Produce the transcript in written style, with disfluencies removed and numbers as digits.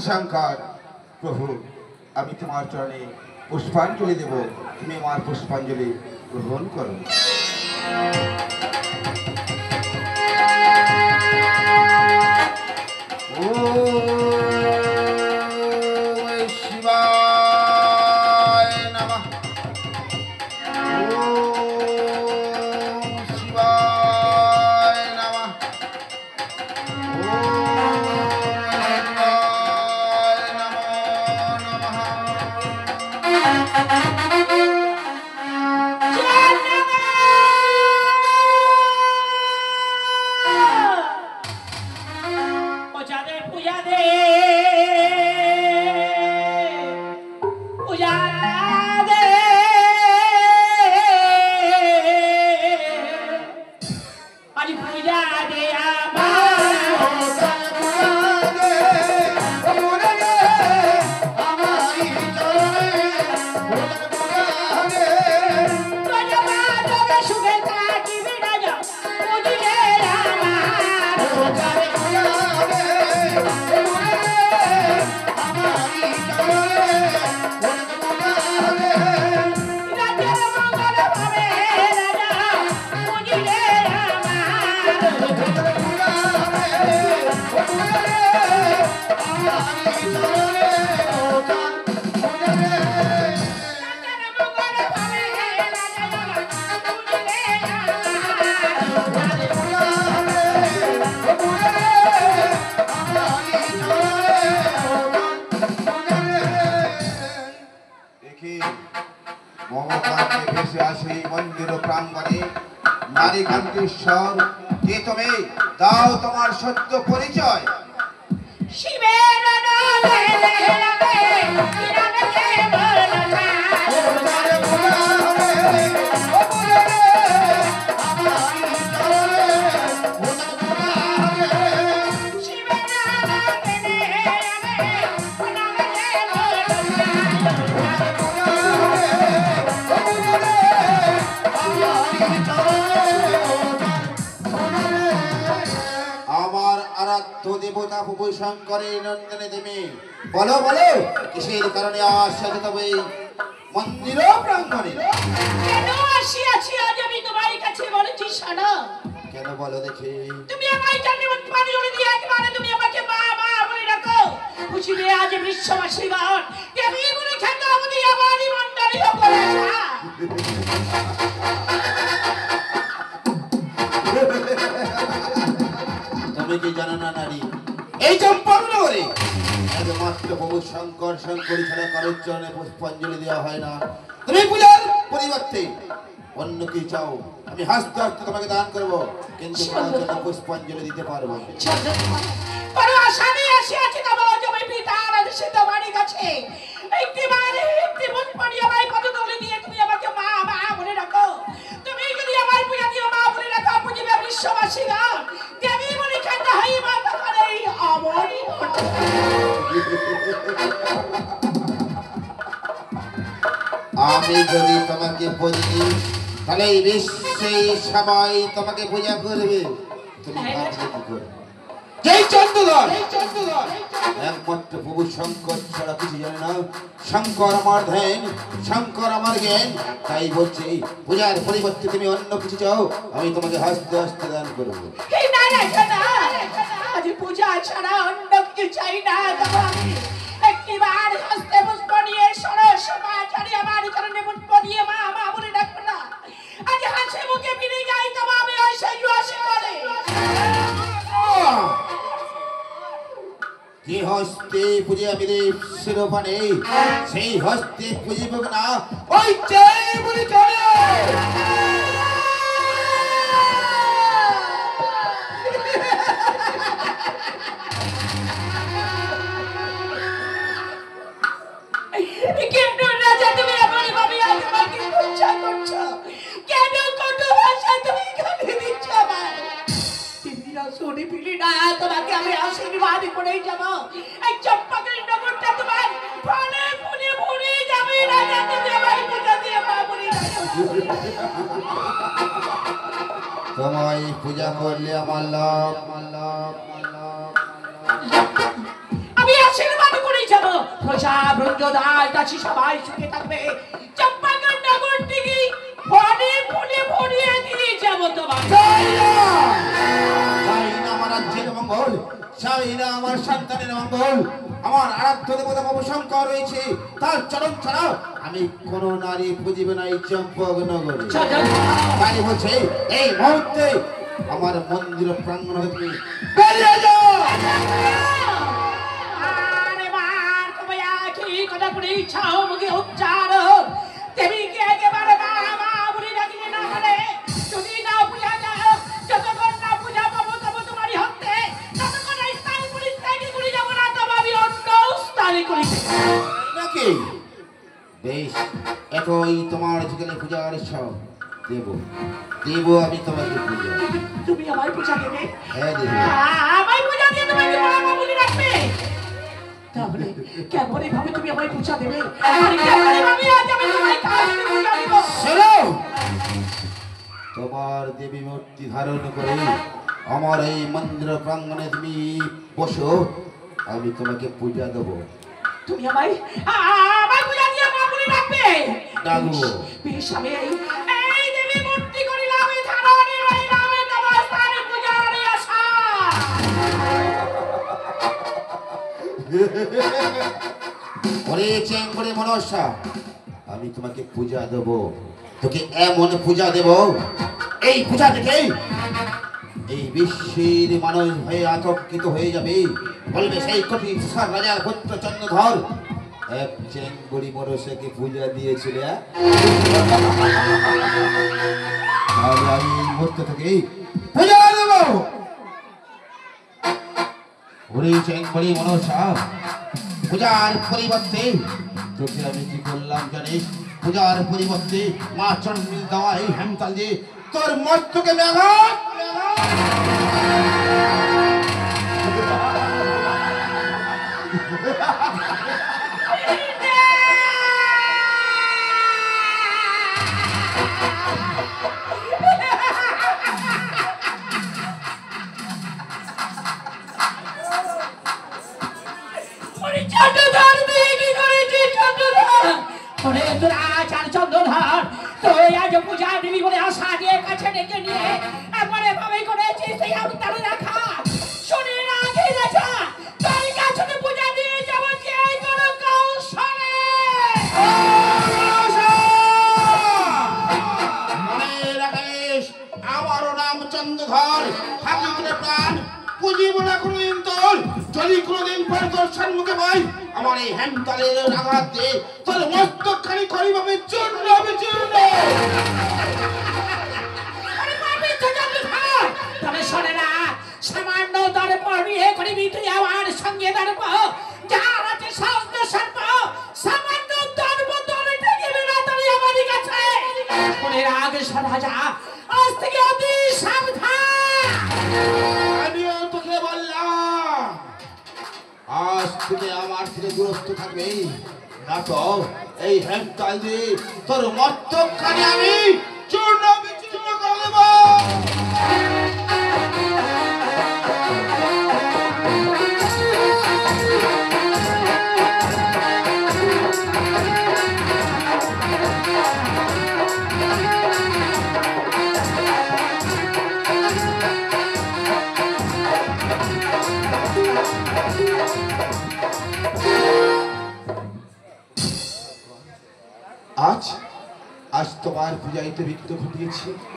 শঙ্কর প্রভু আমি তোমার চরণে পুষ্পাঞ্জলি দেব, তুমি আমার পুষ্পাঞ্জলি গ্রহণ করো। কে তুমি? দাও তোমার সত্য পরিচয়। শিবের দেবতা প্রভু শঙ্করের নন্দনে দেবী, বলো বলো কিসের কারণে আসছে তবে মন্দির প্রাঙ্গণে? কেন আসিয়াছি আজ আমি তোমার কাছে বলেছি শোনো। কেন বলো দেখি? তুমি আমায় জানি পানি জলে দিয়ে একবারে তুমি আমাকে মা মা বলে ডাকো। খুশিতে আজ বিশ্ববাসীগণ দেবী বলে খ্যাত আমাদের আমারই মন্ডলী উপরে আসা। তুমি কি জানো না নারী, এই চম্পানগরে একমাত্র প্রভু শঙ্কর শঙ্করী ছাড়া কারোর চরণে পুষ্পাঞ্জলি দেওয়া হয় না। তুমি পূজার পরিবর্তে অন্য কি চাও? আমি হাসতে হাসতে তোমাকে দান করবো, কিন্তু তোমার জন্য পুষ্পাঞ্জলি দিতে পারবো না। বড় আশানে আসিয়াছি তোমার জমি পিতার আদেশে তোমারই কাছে একটি পুষ্পাঞ্জলি আমায় পদতলে দিয়ে তুমি আমাকে মা মা বলে ডাকো। তুমি যদি আমার পূজা দিয়ে মা বলে ডাকো, বুঝবে বিশ্ববাসীগণ দেবী বলে খ্যাত হই মা তখন এই অমরি। আমি যদি তোমাকে পুজি তাহলে এই বিশ্বে সবাই তোমাকে পূজা করবে। তুমি যেই চন্দ্রধর একমাত্র প্রভু শঙ্কর ছাড়া কিছু জানে না। শঙ্কর আমার ধ্যান, শঙ্কর আমার জ্ঞান, তাই বলছি পূজার পরিবর্তে তুমি অন্য কিছু চাও, আমি তোমাকে হাসতে হাসতে দান করবো। আজ পূজা ছাড়া অন্য কিছু চাই না। একটিবার হস্তে পুষ্প নিয়ে সরস মাচারি আমার চরণে পুষ্প দিয়ে মা মা বলে ডাকবো না। আজ হাসি মুখে ফিরে যাই তো আমি ওই সেই আসে করে যে হস্তে পুজো আমি শিরোপানে, সেই হস্তে পুজিব না ওই চাই বলে চলে। কেন রাজা তুমি এমন ভাবে আমাকে পূজা করছো? কেন কত ভাষা তুমি গালি দিচ্ছ আমায়? তিমিরা শুনি ফিলি না তোমাকে আমি আশীর্বাদ করেই যাব। এই চম্পাকের নগরটা তোমার ফলে ফুলে ভরে যাবে। রাজা তুমি আমায় পূজা দিয়ে মা বলি তোমায় পূজা করলে আমার লাভ, আমি আশীর্বাদ প্রজা ব্রঞ্জদার কাছে সবাই সুখে থাকবে। চম্পাকর নগর থেকে ফলে ফুলে ভরিয়ে দিয়ে যাবো তোমার। চাই না আমার রাজ্যের মঙ্গল, চাই না আমার সন্তানের মঙ্গল। আমার আরাধ্য দেবতা বাবু শঙ্কর রয়েছে, তার চরণ ছাড়া আমি কোন নারী খুঁজিবে না এই চম্পক নগরে। তাই বলছে এই মুহূর্তে আমার মন্দির প্রাঙ্গণ হতে বেরিয়ে যাও। আরে বার তুমি একই কথা করে ইচ্ছাও মুখে উচ্চার দেবীকে একেবারে মা মা বলে ডাকিলে না বলে যদি না পূজা যাও, যতক্ষণ না পূজা পাবো তবে তোমারই হতে, ততক্ষণ এই স্থান পরিত্যাগী করে যাবো না, তবে আমি অন্য স্থানে করিতে নাকি? বেশ, এতই তোমার যেখানে পূজার সব দেব দেব আমি তোমাকে পূজা। তুমি আমায় পূজা দেবে? হ্যাঁ দেব। আমায় পূজা দিয়ে তোমাকে মা মা বলে রাখবে? তাহলে কেমন ভাবে তুমি আমায় পূজা দেবে? আর কেমন ভাবে আজ আমি তোমায় কাছে পূজা দেব? শোনো, তোমার দেবী মূর্তি ধারণ করে আমার এই মন্দির প্রাঙ্গণে তুমি বসো, আমি তোমাকে পূজা দেবো। তুমি আমায় পূজা দিয়ে মা বলে রাখবে? ডাকবো। বেশ, আমি এই দেবী মূর্তি করিলাম এই ধারণে রইলাম তোমার স্থানে পূজার আশা। ওরে চেঙ্গুরে মনসা, আমি তোমাকে পূজা দেব, তোকে এমন পূজা দেব, এই পূজা দেখে এই বিশ্বের মানুষ হয়ে আতঙ্কিত হয়ে যাবে, বলবে সেই কঠিন রাজার পুত্র চন্দ্রধর এক চেঙ্গুরি মনসাকে পূজা দিয়েছিল। তাহলে আমি এই মুহূর্ত থেকে পূজা দেব। ওরে চেঙ্গুরি মনসা, পূজার পরিবর্তে তোকে আমি কি করলাম জানিস? পূজার পরিবর্তে মা চন্দ্রী দেওয়া এই হেমতাল দিয়ে তোর মস্তকে ব্যাঘাত। চন্দ্রধর তুই কি করেছিস? চন্দ্রধর ওরে তোরা চার চন্দ্রধর তুই আজ পূজা দিবি বলে আশা দিয়ে কাছে ডেকে নিয়ে এরপরে ভাবে করেছিস সেই অবতারে রাখা শুনে না আগে দেখা তোর কাছে পূজা দিয়ে যাবো যে কোনো কৌশলে। মনে রাখিস, আমারও নাম চন্দ্রধর, হাকিমে প্রাণ পুজিব না কোনদিন তোর। যদি কোনদিন পর তোর সম্মুখে পাই আমার এই হেমতালের আঘাত দিয়ে তোর মস্তকখানি করিব আমি চূর্ণ বিচূর্ণ। আরে বাবা তো চন্দ্রধর তবে শোনে না, সামান্য দর্প নিয়ে করিবি তুই আমার সঙ্গে দর্প, যার আছে সহস্র সর্প সামান্য দর্প তোর ঠেকিবি না তুমি আমারই কাছে। মনে রাখ রাজা, আজ থেকে অতি সাবধান। আমিও তোকে বললাম আজ থেকে আমার থেকে দূরত্ব থাকবে, না তো এই হেমতাল দিয়ে তোর মস্তকখানি আমি চূর্ণ বিচূর্ণ করে দেব। আজ আজ তোমার পূজাইতে বিঘ্ন ঘটিয়েছি।